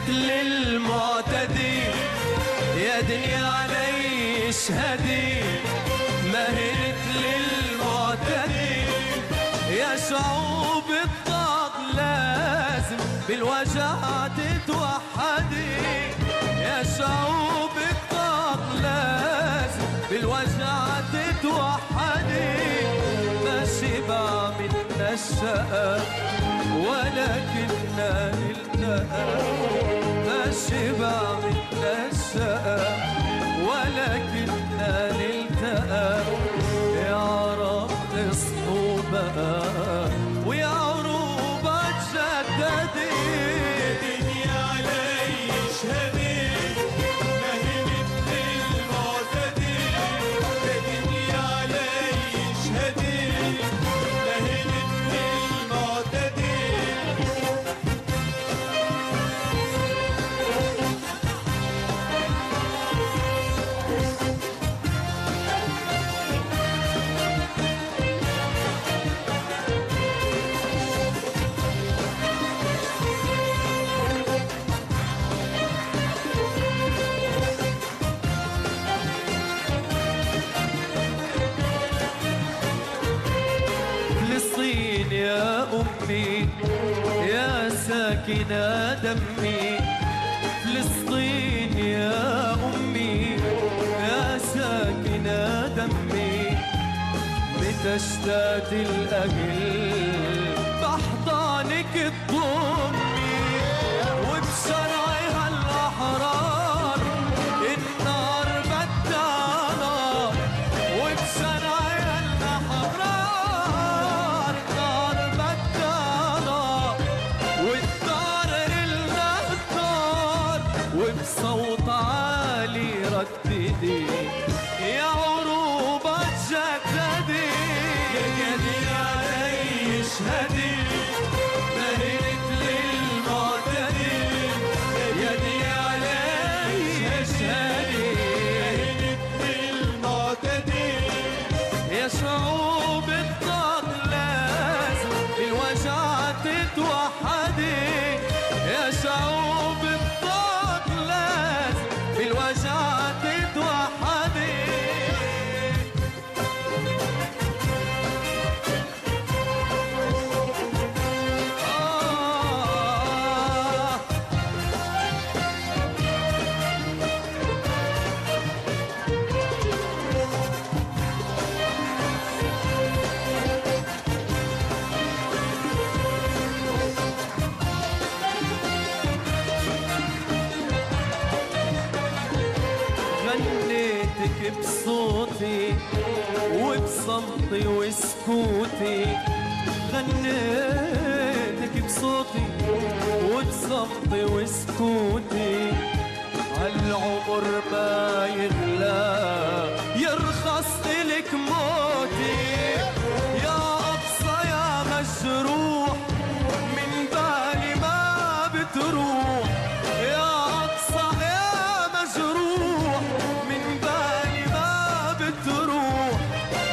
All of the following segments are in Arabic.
للمعتدي يا دنيا علي اشهدي، مهلت للمعتدي يا شعوب الطاق لازم بالوجع تتوحدي، يا شعوب الطاق لازم بالوجع تتوحدي. ما شبع منا الشقا ولكننا نلتقى، ما شبع منا الشقا ولكننا نلتقى. يا رب اصحوا بقى ويا عروبة تجددي، دنيا علي اشهدي مهلت للمعتدي، دنيا علي اشهدي مهلت للمعتدي. فلسطين يا أمي يا ساكنة دمي، فلسطين يا أمي يا ساكنة دمي. متى اشتقت الأهل بأحضانك تضمي، وبشرعها الأحرار النار بدها نار، وبشرعها الأحرار النار بدها نار، والدار إلنا الدار وبصوت عالي رددي يا عروبة تجددي. يا دنيا علي اشهدي مهلت للمعتدي، يا دنيا علي اشهدي مهلت للمعتدي. يا شعوب الطاق لازم بالوجع تتوحدي، يا شعوب الطاق لازم بالوجع تتوحدي. غنيتك بصوتي وبصمتي وسكوتي، غنيتك بصوتي وبصمتي وسكوتي. هالعمر ما يغلى يرخص إلك موتي، يا أقصى يا مجروح من بالي ما بتروح، يا أقصى يا مجروح من بالي ما بتروح.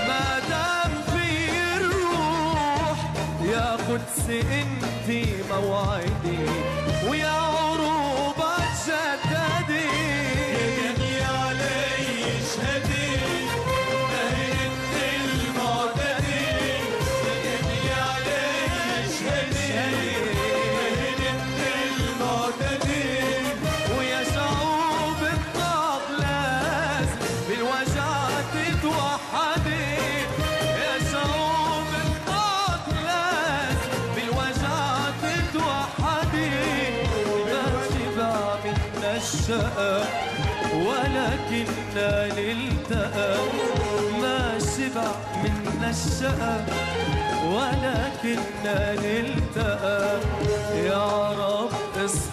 ما دام في الروح يا قدس انتي موعدي ويا عروبة تجددي. دنيا علي اشهدي مهلت للمعتدي، دنيا علي اشهدي مهلت للمعتدي. ويا شعوب الطاق لازم بالوجع تتوحدي، يا شعوب الطاق لازم بالوجع تتوحدي. ما شبع منا الشقا ولكننا نلتقى، ما شبع منا الشقا ولكننا نلتقى. يا رب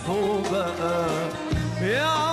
وبقى يا